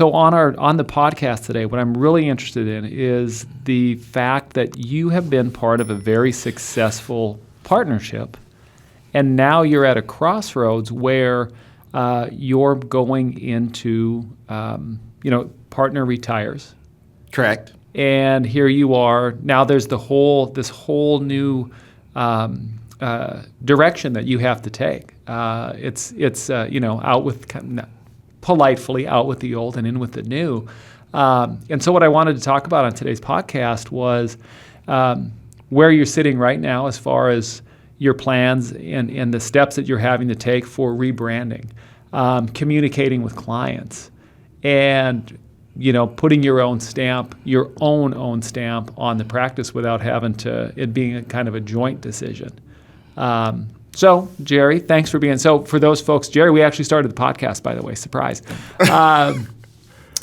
So on the podcast today, what I'm really interested in is the fact that you have been part of a very successful partnership, and now you're at a crossroads where you're going into, partner retires. Correct. And here you are. Now there's this whole new direction that you have to take. It's out with politely out with the old and in with the new. And so what I wanted to talk about on today's podcast was where you're sitting right now as far as your plans and the steps that you're having to take for rebranding, communicating with clients, and putting your own stamp on the practice without having it being a kind of a joint decision. So, Jerry, thanks for being. So, for those folks, Jerry, we actually started the podcast, by the way, surprise.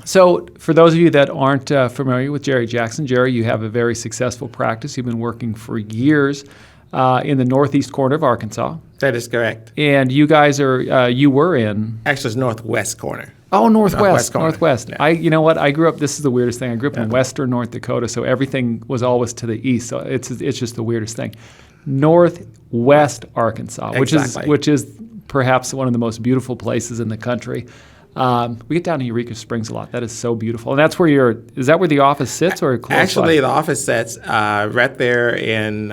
So, for those of you that aren't familiar with Jerry Jackson, Jerry, you have a very successful practice. You've been working for years in the northeast corner of Arkansas. That is correct. And you guys you were in? Actually, it's northwest corner. Oh, northwest. Yeah. You know what? I grew up. This is the weirdest thing. I grew up in western North Dakota, so everything was always to the east. So it's just the weirdest thing. Northwest Arkansas, Exactly. which is perhaps one of the most beautiful places in the country. We get down to Eureka Springs a lot. That is so beautiful, and that's where is that where the office sits, or close Actually, by? the office sits right there in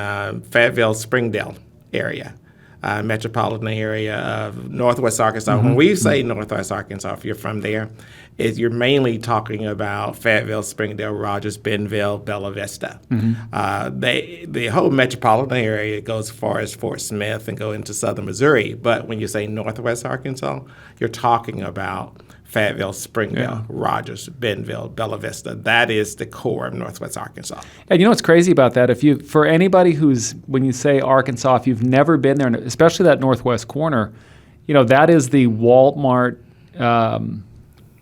Fayetteville, Springdale area. Metropolitan area of Northwest Arkansas. When we say Northwest Arkansas, if you're from there, you're mainly talking about Fayetteville, Springdale, Rogers, Bentonville, Bella Vista. The whole metropolitan area goes as far as Fort Smith and go into southern Missouri. But when you say Northwest Arkansas, you're talking about Fayetteville, Springdale, Rogers, Bentonville, Bella Vista. That is the core of Northwest Arkansas. And you know what's crazy about that? For anybody when you say Arkansas, if you've never been there, especially that northwest corner, that is the Walmart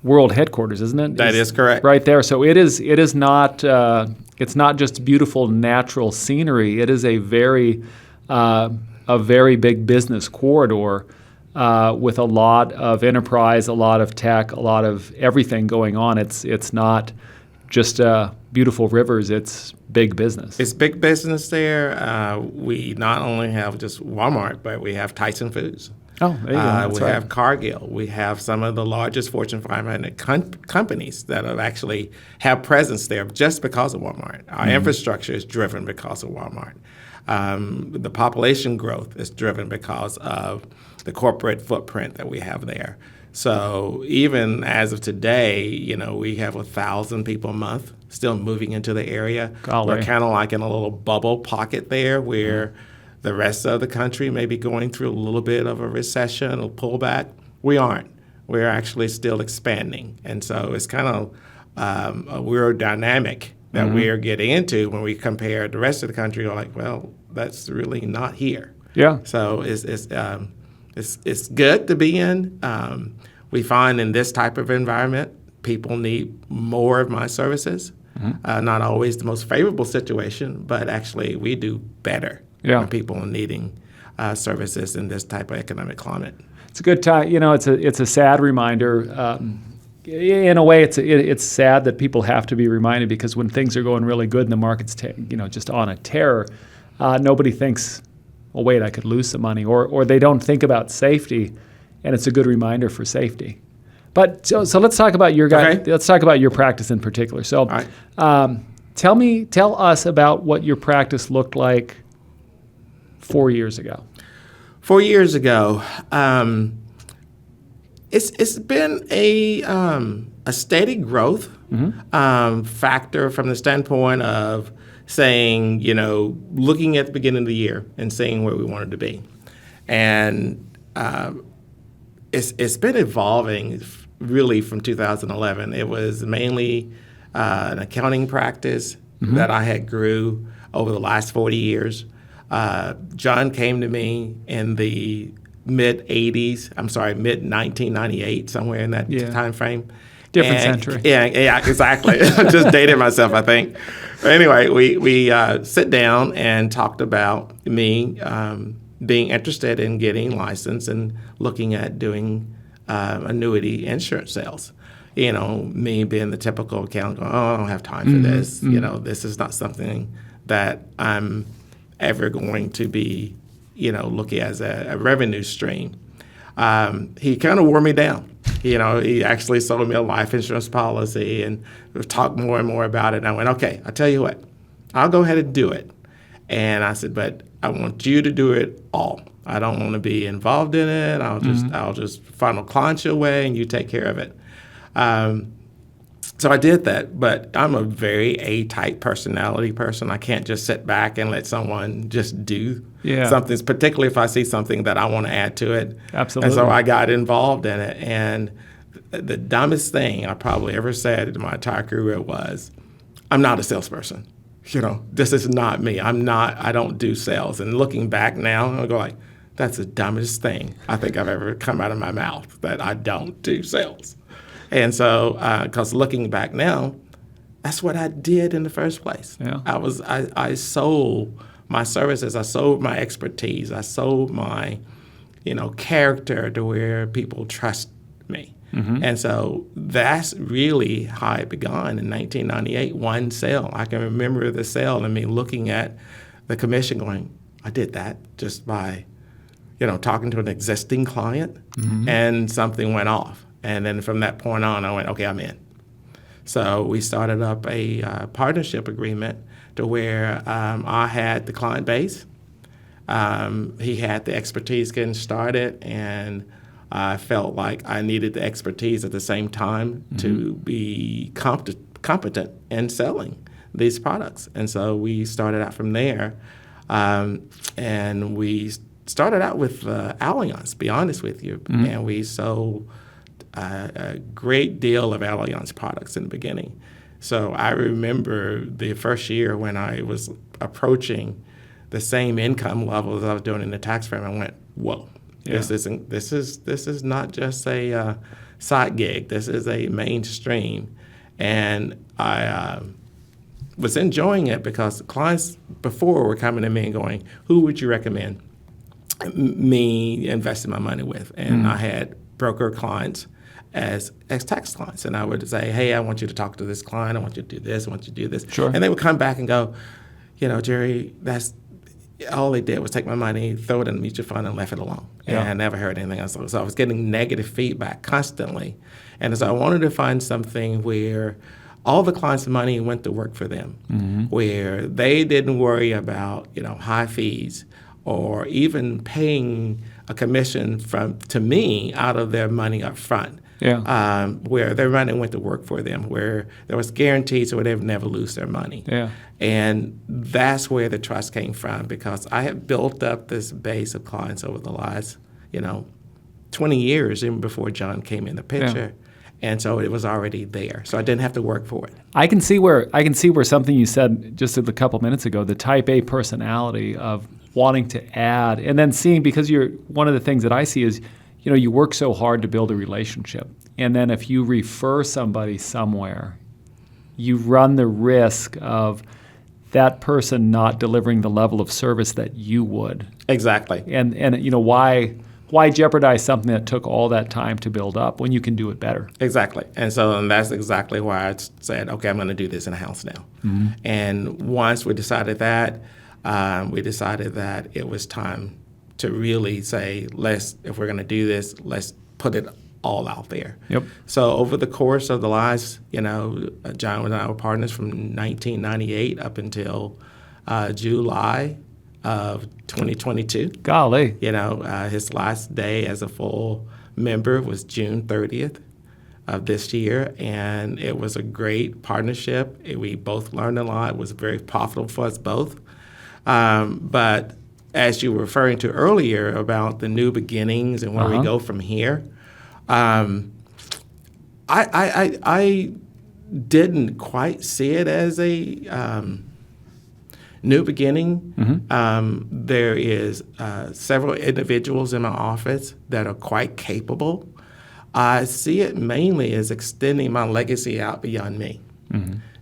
world headquarters, isn't it? That is correct. Right there. So it is not. It's not just beautiful natural scenery. It is a very big business corridor. With a lot of enterprise, a lot of tech, a lot of everything going on. It's not just beautiful rivers, it's big business. It's big business there. We not only have just Walmart, but we have Tyson Foods. Oh, there you go. We have Cargill. We have some of the largest Fortune 500 companies that actually have presence there just because of Walmart. Our infrastructure is driven because of Walmart. The population growth is driven because of the corporate footprint that we have there. So even as of today, we have 1,000 people a month still moving into the area. Golly. We're kind of like in a little bubble pocket there where the rest of the country may be going through a little bit of a recession or pullback. We aren't. We're actually still expanding. And so it's kind of a weird dynamic that we're getting into when we compare the rest of the country. We're like, well, that's really not here. Yeah. So it's good to be in. We find in this type of environment, people need more of my services. Not always the most favorable situation, but actually we do better when people are needing services in this type of economic climate. It's a good time. It's a sad reminder. In a way, it's sad that people have to be reminded, because when things are going really good and the market's just on a tear, nobody thinks, well, wait, I could lose some money, or they don't think about safety, and it's a good reminder for safety. But so let's talk about your guy. Okay. Let's talk about your practice in particular. So, All right. tell us about what your practice looked like 4 years ago. 4 years ago, it's been a steady growth factor from the standpoint of saying, looking at the beginning of the year and seeing where we wanted to be. And it's been evolving really from 2011. It was mainly an accounting practice that I had grew over the last 40 years. John came to me in the mid-1998, somewhere in that time frame. Different century. Yeah, exactly. Just dated myself, I think. Anyway, we sit down and talked about me being interested in getting licensed and looking at doing annuity insurance sales. me being the typical accountant going, oh, I don't have time for this. This is not something that I'm ever going to be, looking as a revenue stream. He kind of wore me down. He actually sold me a life insurance policy and talked more and more about it. And I went, okay, I'll tell you what, I'll go ahead and do it. And I said, but I want you to do it all. I don't want to be involved in it. I'll just funnel clients your way and you take care of it. So I did that, but I'm a very A-type personality person. I can't just sit back and let someone just do something, particularly if I see something that I want to add to it. Absolutely. And so I got involved in it. And the dumbest thing I probably ever said in my entire career was, I'm not a salesperson. This is not me. I don't do sales. And looking back now, I go like, that's the dumbest thing I think I've ever come out of my mouth, that I don't do sales. And so, because looking back now, that's what I did in the first place. Yeah. I sold my services, I sold my expertise, I sold my, character to where people trust me. Mm-hmm. And so that's really how it began in 1998, one sale. I can remember the sale and me looking at the commission going, I did that just by, talking to an existing client, and something went off. And then from that point on, I went, okay, I'm in. So we started up a partnership agreement to where I had the client base. He had the expertise getting started, and I felt like I needed the expertise at the same time to be competent in selling these products. And so we started out from there, and we started out with Allianz, be honest with you, and we sold a great deal of Allianz products in the beginning. So I remember the first year when I was approaching the same income level as I was doing in the tax firm, I went, whoa, this is not just a side gig. This is a mainstream. And I was enjoying it because clients before were coming to me and going, who would you recommend me investing my money with? And I had broker clients as tax clients. And I would say, hey, I want you to talk to this client. I want you to do this. I want you to do this. Sure. And they would come back and go, Jerry, that's all they did was take my money, throw it in a mutual fund, and left it alone. Yeah. And I never heard anything else. So I was getting negative feedback constantly. And so I wanted to find something where all the clients' money went to work for them, where they didn't worry about, high fees or even paying a commission to me out of their money up front. Yeah. Where their money went to work for them, where there was guarantees so they would never lose their money. Yeah. And that's where the trust came from, because I had built up this base of clients over the last, 20 years, even before John came in the picture. Yeah. And so it was already there. So I didn't have to work for it. I can see where something you said just a couple minutes ago, the type A personality of wanting to add, and then seeing, because one of the things that I see is, you work so hard to build a relationship. And then if you refer somebody somewhere, you run the risk of that person not delivering the level of service that you would. Exactly. And why jeopardize something that took all that time to build up when you can do it better? Exactly. And that's exactly why I said, okay, I'm going to do this in-house now. Mm-hmm. And once we decided that it was time to really say, if we're going to do this, let's put it all out there. Yep. So over the course of the last, John and I were partners from 1998 up until July of 2022. Golly. His last day as a full member was June 30th of this year, and it was a great partnership. We both learned a lot. It was very profitable for us both. But as you were referring to earlier about the new beginnings and where we go from here, I didn't quite see it as a new beginning. Mm-hmm. There is several individuals in my office that are quite capable. I see it mainly as extending my legacy out beyond me,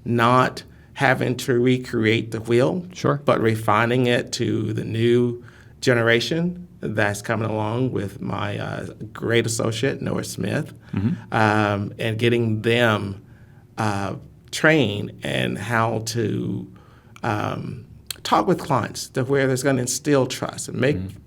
not having to recreate the wheel, but refining it to the new generation that's coming along with my great associate, Noah Smith, and getting them trained in how to talk with clients to where there's going to instill trust and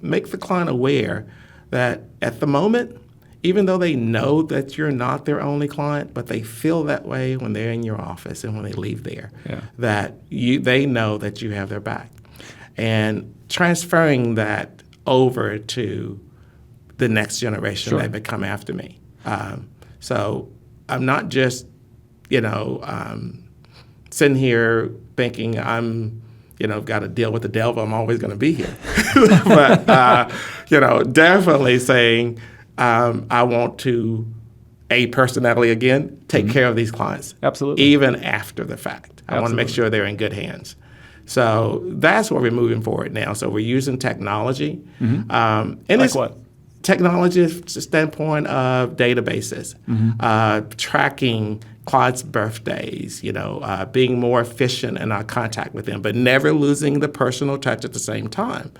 make the client aware that at the moment, even though they know that you're not their only client, but they feel that way when they're in your office and when they leave there, that they know that you have their back. And transferring that over to the next generation that may come after me. So I'm not just, sitting here thinking I'm, got to deal with the devil. I'm always going to be here. But, definitely saying I want to, personally, again, take care of these clients. Absolutely. Even after the fact. I want to make sure they're in good hands. So that's where we're moving forward now. So we're using technology. And like what? Technology standpoint of databases, tracking clients' birthdays, being more efficient in our contact with them, but never losing the personal touch at the same time.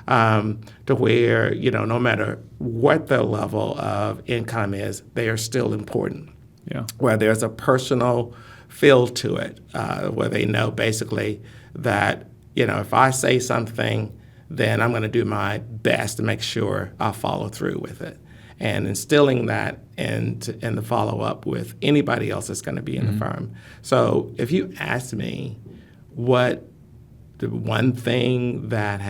To where, no matter what their level of income is, they are still important. Yeah. Where there's a personal feel to it, where they know basically that, if I say something, then I'm going to do my best to make sure I'll follow through with it. And instilling that in the follow-up with anybody else that's going to be in the firm. So if you ask me what the one thing that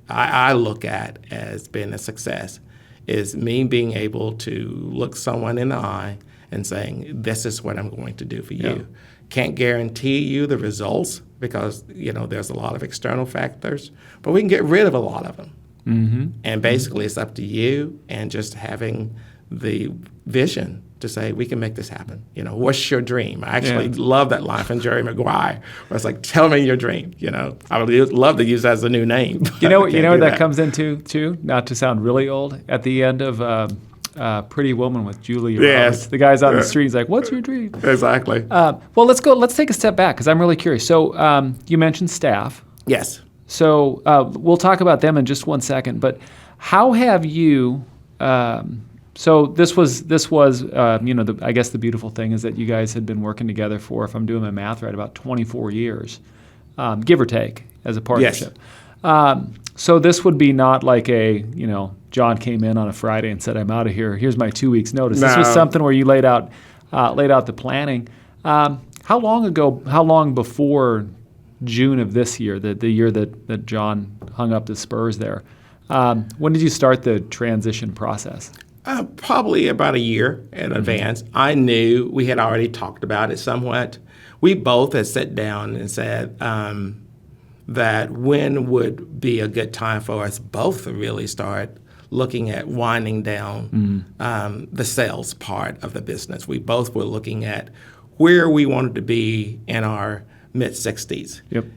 I look at as being a success is me being able to look someone in the eye and saying, this is what I'm going to do for you. Can't guarantee you the results because, there's a lot of external factors, but we can get rid of a lot of them. And basically it's up to you and just having the vision to say, we can make this happen. What's your dream? I actually love that line from Jerry Maguire, where it's like, tell me your dream. I would love to use that as a new name. You know what that comes into, too? Not to sound really old, at the end of Pretty Woman with Julia Roberts. The guy's on the street. He's like, what's your dream? Exactly. Well, let's take a step back because I'm really curious. So you mentioned staff. Yes. So we'll talk about them in just one second. But how have you? So this was I guess the beautiful thing is that you guys had been working together for, if I'm doing my math right, about 24 years, give or take, as a partnership. Yes. So this would be not like John came in on a Friday and said, I'm out of here. Here's my 2 weeks notice. No. This was something where you laid out the planning. How long before June of this year, the year that John hung up the Spurs there, when did you start the transition process? Probably about a year in advance. I knew we had already talked about it somewhat. We both had sat down and said that when would be a good time for us both to really start looking at winding down the sales part of the business. We both were looking at where we wanted to be in our mid-60s. Yep.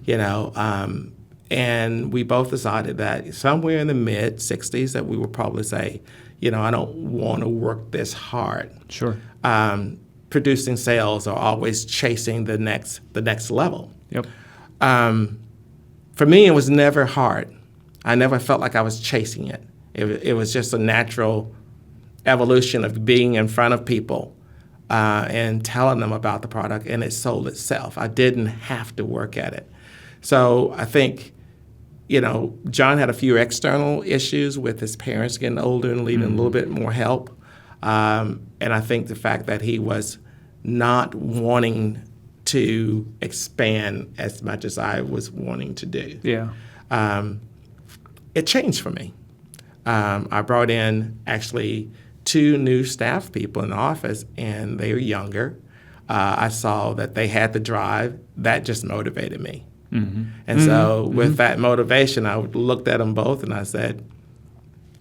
And we both decided that somewhere in the mid-60s that we would probably say, I don't want to work this hard. Sure. Producing sales or always chasing the next level. Yep. For me, it was never hard. I never felt like I was chasing it. It was just a natural evolution of being in front of people and telling them about the product, and it sold itself. I didn't have to work at it. So I think, John had a few external issues with his parents getting older and needing a little bit more help. And I think the fact that he was not wanting to expand as much as I was wanting to do. Yeah. It changed for me. I brought in actually 2 new staff people in the office, and they were younger. I saw that they had the drive. That just motivated me. And so with that motivation, I looked at them both and I said,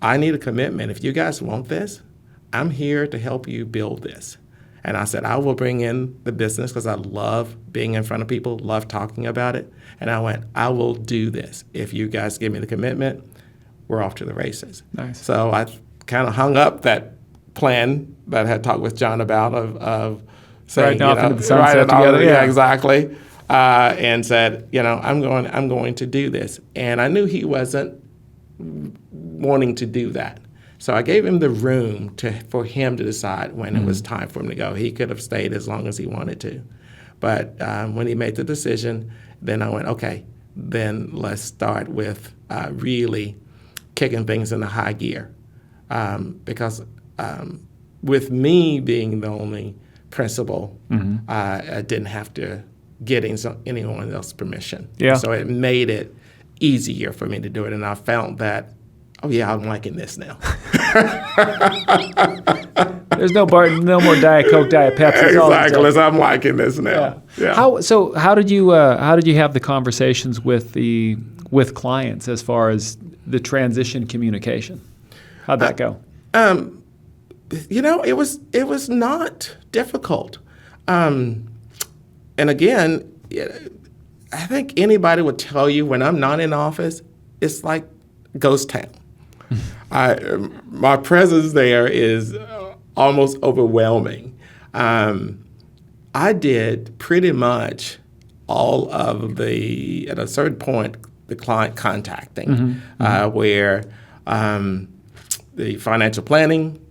I need a commitment. If you guys want this, I'm here to help you build this. And I said, I will bring in the business because I love being in front of people, love talking about it. And I went, I will do this. If you guys give me the commitment, we're off to the races. Nice. So I kind of hung up that plan that I had talked with John about of saying, off into the sunset together. Yeah, exactly. And said, I'm going to do this. And I knew he wasn't wanting to do that. So I gave him the room for him to decide when it was time for him to go. He could have stayed as long as he wanted to. But when he made the decision, then I went, okay, then let's start with really kicking things into high gear. Because with me being the only principal, I didn't have to get anyone else's permission. Yeah. So it made it easier for me to do it. And I found that, oh yeah, I'm liking this now. There's no more Diet Coke, Diet Pepsi. Exactly. I'm liking this now. Yeah. How did you have the conversations with clients as far as the transition communication? How'd that go? It was not difficult. And again, I think anybody would tell you when I'm not in office, it's like ghost town. My presence there is almost overwhelming. I did pretty much all of at a certain point, the client contacting, where the financial planning,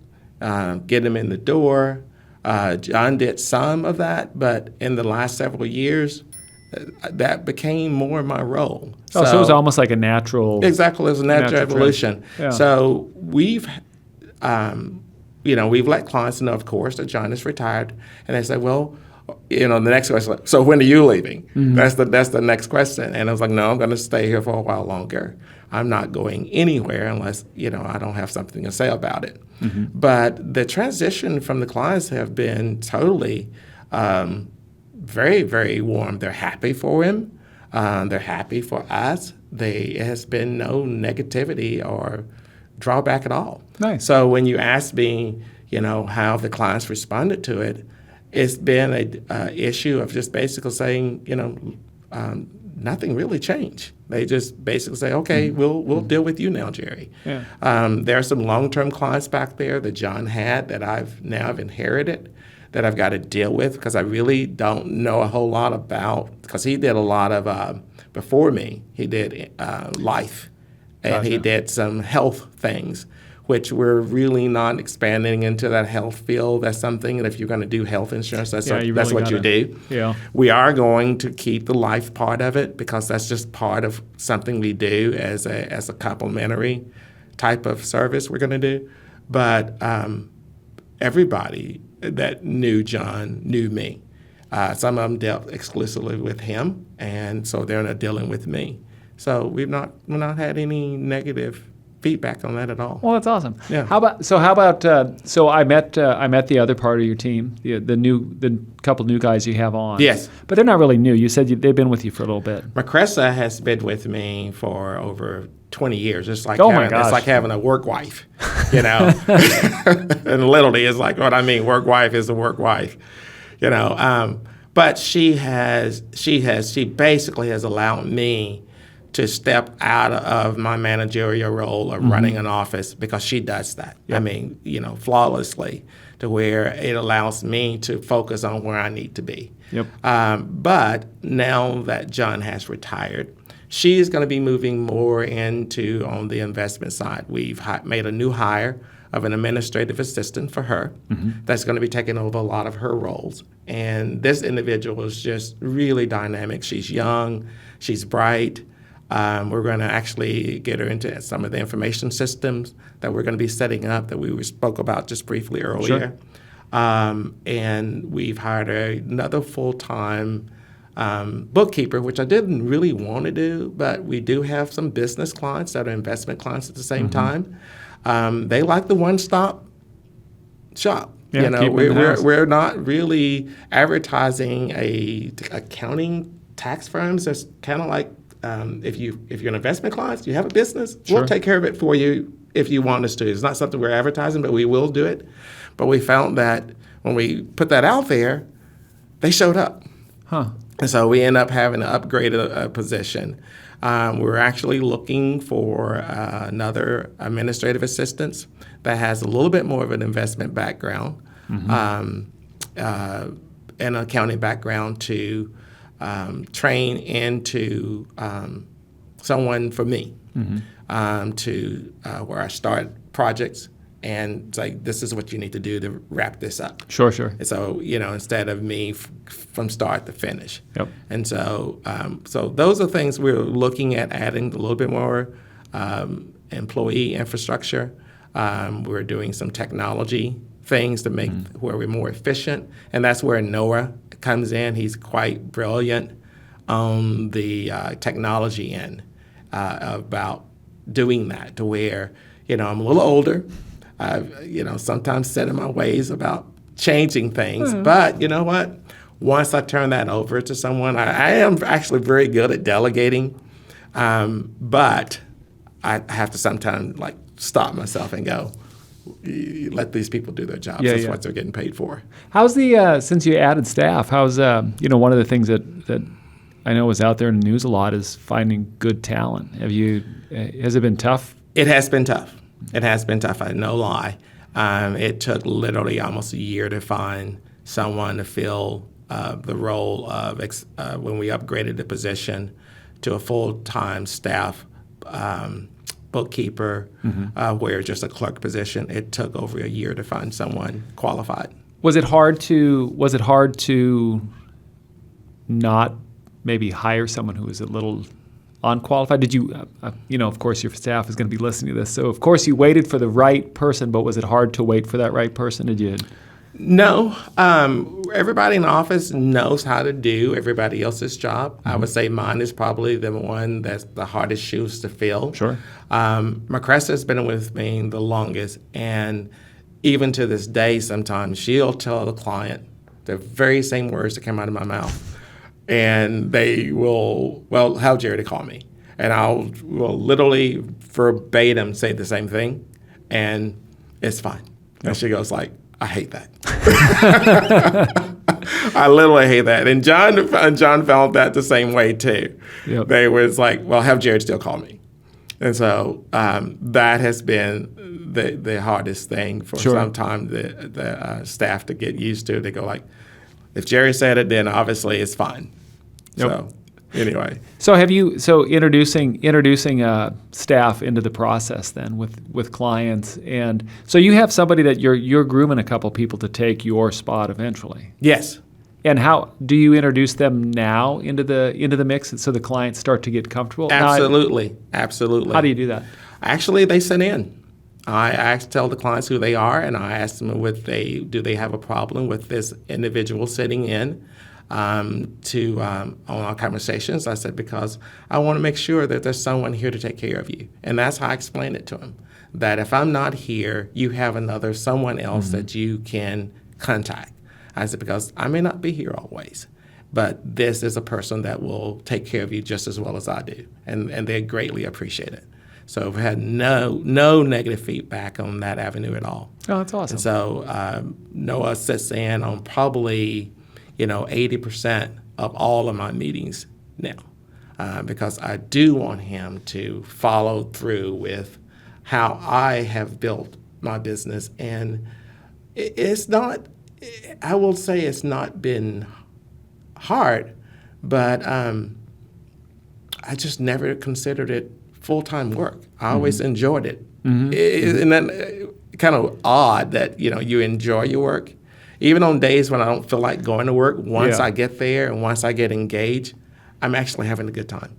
get them in the door. John did some of that, but in the last several years, that became more my role. So it was almost like a natural... Exactly, it was a natural evolution. Yeah. So we've let clients know, of course, that John is retired, and they say, well, the next question, so when are you leaving? That's the next question. And I was like, no, I'm going to stay here for a while longer. I'm not going anywhere unless, I don't have something to say about it. But the transition from the clients have been totally very, very warm. They're happy for him. They're happy for us. There has been no negativity or drawback at all. Nice. So when you ask me, how the clients responded to it, it's been a issue of just basically saying, nothing really changed. They just basically say, okay, we'll deal with you now, Jerry. Yeah. There are some long-term clients back there that John had that I've inherited that I've got to deal with because I really don't know a whole lot about, because he did a lot of, before me, he did life, and Gotcha. he did some health things, which we're really not expanding into that health field. That's something that if you're going to do health insurance, that's what you do. Yeah. We are going to keep the life part of it because that's just part of something we do as a complementary type of service we're going to do. But everybody that knew John knew me. Some of them dealt exclusively with him, and so they're not dealing with me. So we've not had any negative feedback on that at all. Well, that's awesome. Yeah. How about so I met the other part of your team, the couple new guys you have on. Yes. But they're not really new. You said they've been with you for a little bit. Macressa has been with me for over 20 years. It's like it's like having a work wife, And literally, it's like what I mean. Work wife is a work wife, But she basically has allowed me to step out of my managerial role of running an office because she does that. Yep. I mean, flawlessly, to where it allows me to focus on where I need to be. Yep. But now that John has retired, she is going to be moving more into on the investment side. We've made a new hire of an administrative assistant for her that's going to be taking over a lot of her roles. And this individual is just really dynamic. She's young, she's bright. We're going to actually get her into some of the information systems that we're going to be setting up that we spoke about just briefly earlier. Sure. And we've hired another full-time bookkeeper, which I didn't really want to do, but we do have some business clients that are investment clients at the same time. They like the one-stop shop. Yeah, we're not really advertising accounting tax firms. It's kind of like if you're an investment client, you have a business, Sure. We'll take care of it for you if you want us to. It's not something we're advertising, but we will do it. But we found that when we put that out there, they showed up. Huh. And so we end up having to upgrade a position. We're actually looking for another administrative assistant that has a little bit more of an investment background and an accounting background to train into someone for me. to where I start projects and it's like, this is what you need to do to wrap this up. Sure, sure. And so, instead of me from start to finish. Yep. And so, so those are things we're looking at adding a little bit more employee infrastructure. We're doing some technology things to make where we're more efficient. And that's where Noah comes in. He's quite brilliant on the technology end about doing that to where, I'm a little older. I've, sometimes set in my ways about changing things. But you know what? Once I turn that over to someone, I am actually very good at delegating. But I have to sometimes stop myself and go, let these people do their jobs. That's what they're getting paid for. How's the, since you added staff, how's, one of the things that I know is out there in the news a lot is finding good talent. Has it been tough? It has been tough. It has been tough, no lie. It took literally almost a year to find someone to fill the role of, when we upgraded the position to a full-time staff bookkeeper, where just a clerk position. It took over a year to find someone qualified. Was it hard to not maybe hire someone who was a little unqualified? Did you, of course your staff is going to be listening to this, so of course you waited for the right person, but was it hard to wait for that right person? Did you? No. Everybody in the office knows how to do everybody else's job. I would say mine is probably the one that's the hardest shoes to fill. Sure. Macressa has been with me the longest, and even to this day, sometimes she'll tell the client the very same words that come out of my mouth. And they will, have Jerry to call me. And will literally verbatim say the same thing, and it's fine. And she goes I hate that. I literally hate that. And John felt that the same way too. Yep. They was have Jerry still call me. And so that has been the hardest thing for sometimes the staff to get used to. They go if Jerry said it, then obviously it's fine. Yep. So anyway. So introducing staff into the process then with clients, and so you have somebody that you're grooming a couple people to take your spot eventually. Yes. And how do you introduce them now into the mix so the clients start to get comfortable? Absolutely. Absolutely. How do you do that? Actually, they sit in. I tell the clients who they are, and I ask them do they have a problem with this individual sitting in on our conversations. I said, because I want to make sure that there's someone here to take care of you. And that's how I explain it to them, that if I'm not here, you have someone else that you can contact. I said, because I may not be here always, but this is a person that will take care of you just as well as I do. And they greatly appreciate it. So we've had no negative feedback on that avenue at all. Oh, that's awesome. And so Noah sits in on probably 80% of all of my meetings now, because I do want him to follow through with how I have built my business. And it's not, I will say it's not been hard, but I just never considered it full-time work. I always enjoyed it. And then kind of odd that, you enjoy your work. Even on days when I don't feel like going to work, once I get there and once I get engaged, I'm actually having a good time.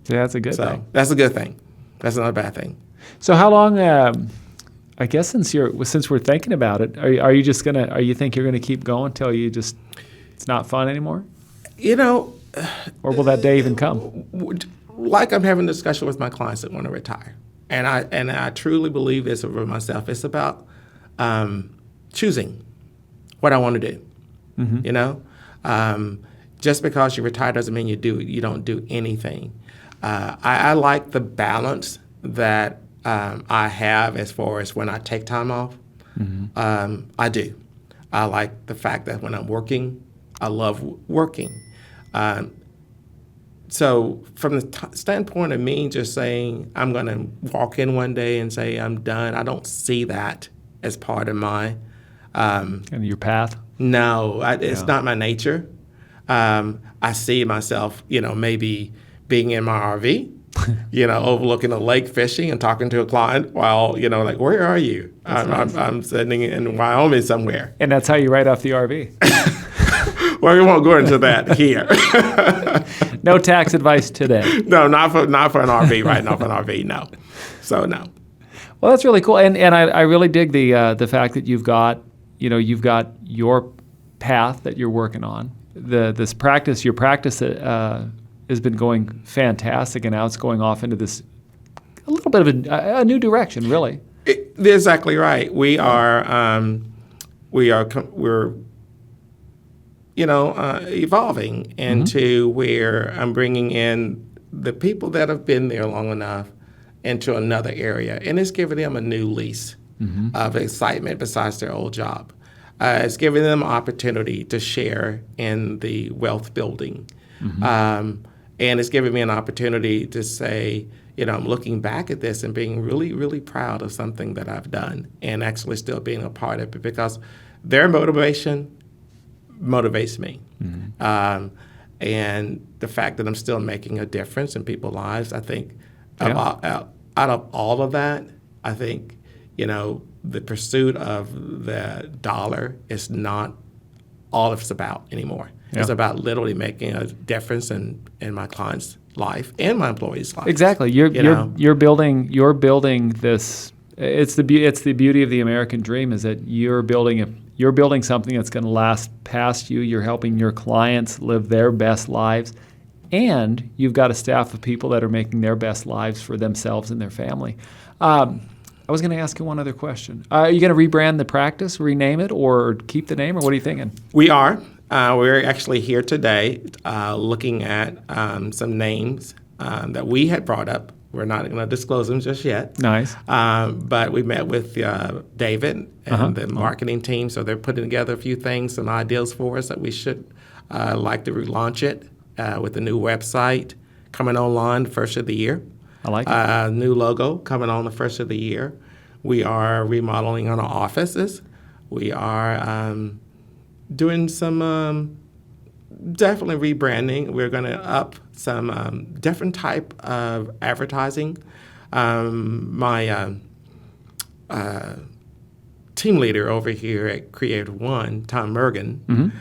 Yeah, that's a good thing. That's a good thing. That's not a bad thing. So how long, I guess since we're thinking about it, are you think you're gonna keep going till it's not fun anymore? Or will that day even come? I'm having a discussion with my clients that want to retire. And I truly believe this over myself. It's about choosing what I want to do. Just because you retire doesn't mean you don't do anything. I like the balance that I have as far as when I take time off. I do. I like the fact that when I'm working, I love working. So from the standpoint of me just saying I'm going to walk in one day and say I'm done, I don't see that as part of my and your path? No, it's not my nature. I see myself, maybe being in my RV overlooking a lake fishing and talking to a client while, like, where are you? I'm sitting in Wyoming somewhere. And that's how you write off the RV. Well, we won't go into that here. No tax advice today. No, not for an RV, right? Not for an RV, no. So, no. Well, that's really cool, and I really dig the fact that you've got your path that you're working on. Your practice has been going fantastic, and now it's going off into this a little bit of a new direction, really. You're exactly right. We're evolving into where I'm bringing in the people that have been there long enough into another area, and it's giving them a new lease of excitement besides their old job. It's giving them opportunity to share in the wealth building, and it's giving me an opportunity to say, I'm looking back at this and being really, really proud of something that I've done, and actually still being a part of it, because their motivation motivates me. And the fact that I'm still making a difference in people's lives, I think out of all of that, I think, the pursuit of the dollar is not all it's about anymore. Yeah. It's about literally making a difference in my client's life and my employees' life. Exactly. You're building this. It's the beauty of the American dream is that you're building something that's going to last past you. You're helping your clients live their best lives, and you've got a staff of people that are making their best lives for themselves and their family. I was going to ask you one other question. Are you going to rebrand the practice, rename it, or keep the name, or what are you thinking? We are. We're actually here today looking at some names that we had brought up. We're not going to disclose them just yet. Nice. But we met with David and the marketing team, so they're putting together a few things, some ideas for us that we should like to relaunch it with a new website coming online the first of the year. I like it. New logo coming on the first of the year. We are remodeling on our offices. We are doing some definitely rebranding. We're going to up some different type of advertising. My team leader over here at Creative One, Tom Mergen,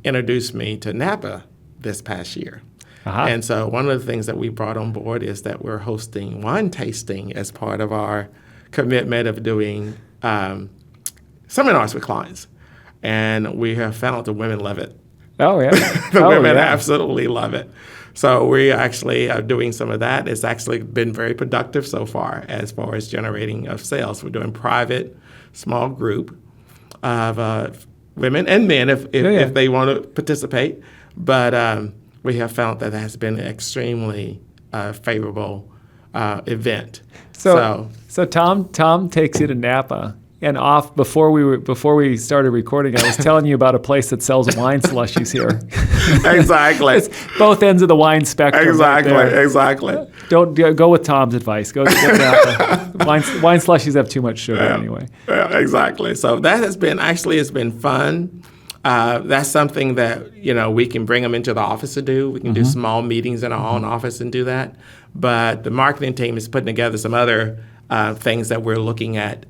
introduced me to Napa this past year. And so one of the things that we brought on board is that we're hosting wine tasting as part of our commitment of doing seminars with clients. And we have found the women love it. Oh, yeah. The women absolutely love it. So we actually are doing some of that. It's actually been very productive so far as generating of sales. We're doing private, small group of women and men if they want to participate. But we have found that has been an extremely favorable event. So Tom takes you to Napa, and before we started recording, I was telling you about a place that sells wine slushies here. Exactly. It's both ends of the wine spectrum. Exactly. Don't go with Tom's advice. Go to Napa. Wine slushies have too much sugar anyway. Yeah, exactly. So that has been it's been fun. That's something that we can bring them into the office to do. We can do small meetings in our own office and do that. But the marketing team is putting together some other things that we're looking at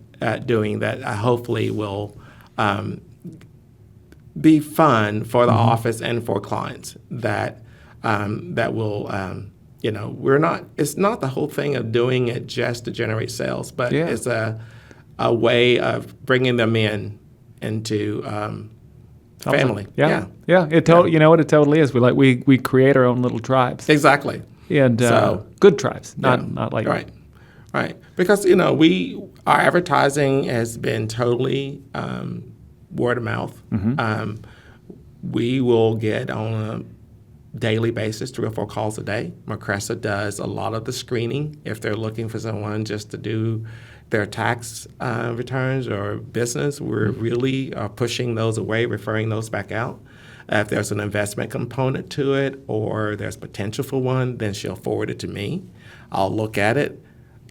doing that hopefully will be fun for the office and for clients. That will we're not. It's not the whole thing of doing it just to generate sales, but it's a way of bringing them into family. Yeah. It totally is. We create our own little tribes. Exactly. And good tribes, not like right. Because our advertising has been totally word of mouth. We will get on a daily basis 3 or 4 calls a day. Macressa does a lot of the screening if they're looking for someone just to do their tax returns or business. We're really pushing those away, referring those back out. If there's an investment component to it or there's potential for one, then she'll forward it to me. I'll look at it.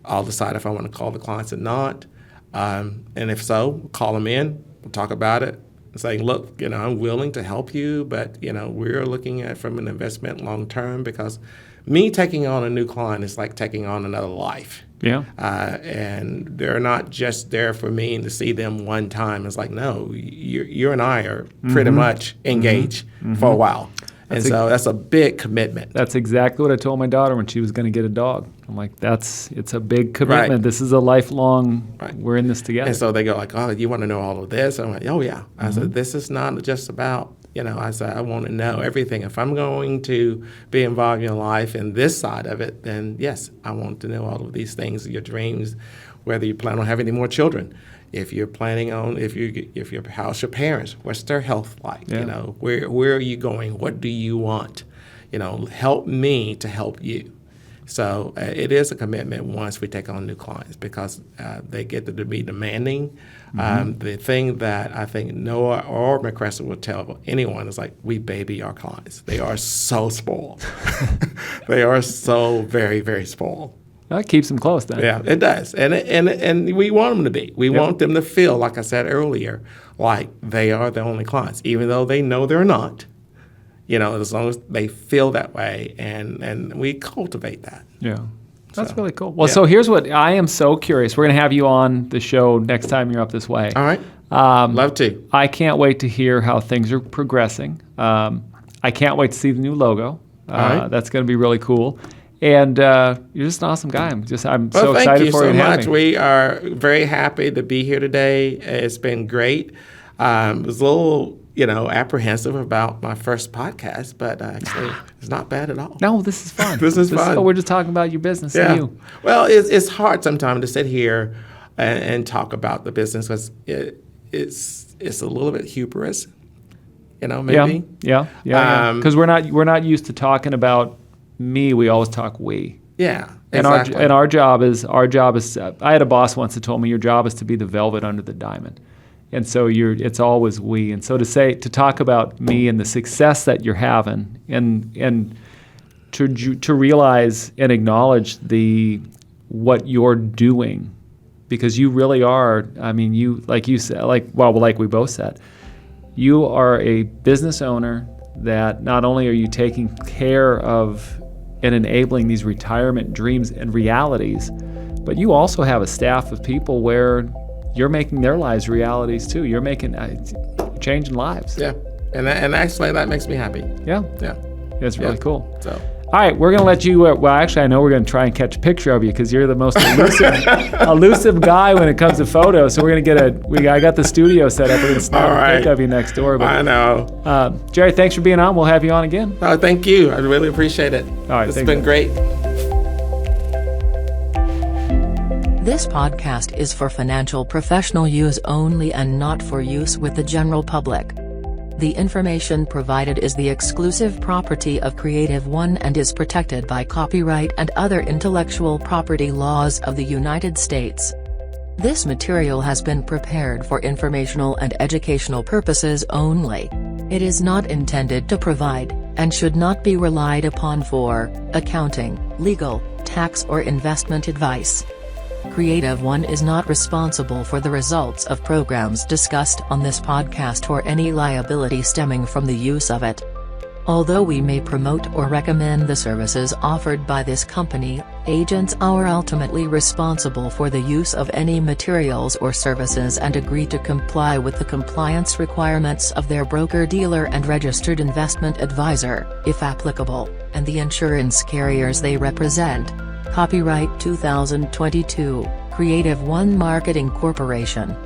I'll decide if I want to call the clients or not. And if so, call them in. We'll talk about it. Saying, look, I'm willing to help you, but, we're looking at it from an investment long term because me taking on a new client is like taking on another life. Yeah. And they're not just there for me and to see them one time. It's like, no, you and I are pretty much engaged for a while. And so that's a big commitment. That's exactly what I told my daughter when she was going to get a dog. I'm like, it's a big commitment. Right. This is a lifelong, we're in this together. And so they go like, oh, you want to know all of this? I'm like, oh, yeah. I said, this is not just about, I said, I want to know everything. If I'm going to be involved in your life and this side of it, then yes, I want to know all of these things, your dreams, whether you plan on having any more children. If you're planning on, how's your parents? What's their health like? Yeah. Where are you going? What do you want? Help me to help you. So it is a commitment once we take on new clients because they get to be demanding. The thing that I think Noah or McCrescent will tell anyone is like, we baby our clients. They are so spoiled. They are so very, very spoiled. That keeps them close then. Yeah, it does. And we want them to be. We want them to feel, like I said earlier, like they are the only clients, even though they know they're not. As long as they feel that way, and we cultivate that. Yeah. That's really cool. Well, so here's what I am so curious. We're going to have you on the show next time you're up this way. All right. Love to. I can't wait to hear how things are progressing. I can't wait to see the new logo. Right. That's going to be really cool. And you're just an awesome guy. I'm so excited thank you for so you. much. We are very happy to be here today. It's been great. I was a little, apprehensive about my first podcast, but actually it's not bad at all. No, this is fun. This is fun. We're just talking about your business and you. Well, it's hard sometimes to sit here and talk about the business because it's a little bit hubris, maybe. Yeah. Because we're not used to talking about me. We always talk we. Yeah, exactly. And our job is. I had a boss once that told me your job is to be the velvet under the diamond, and so it's always we. And so to talk about me and the success that you're having, and to realize and acknowledge what you're doing, because you really are. I mean, like you said, like we both said, you are a business owner that not only are you taking care of and enabling these retirement dreams and realities, but you also have a staff of people where you're making their lives realities too. You're making changing lives. Yeah, and actually that makes me happy. Yeah, it's really cool. So, all right, we're gonna let you. Well, actually, I know we're gonna try and catch a picture of you because you're the most elusive guy when it comes to photos. So we're gonna I got the studio set up. We're gonna snap a pic of you next door. But, I know. Jerry, thanks for being on. We'll have you on again. Oh, thank you. I really appreciate it. All right, it's been great. This podcast is for financial professional use only and not for use with the general public. The information provided is the exclusive property of Creative One and is protected by copyright and other intellectual property laws of the United States. This material has been prepared for informational and educational purposes only. It is not intended to provide, and should not be relied upon for, accounting, legal, tax or investment advice. Creative One is not responsible for the results of programs discussed on this podcast or any liability stemming from the use of it. Although we may promote or recommend the services offered by this company, agents are ultimately responsible for the use of any materials or services and agree to comply with the compliance requirements of their broker-dealer and registered investment advisor, if applicable, and the insurance carriers they represent. Copyright 2022, Creative One Marketing Corporation.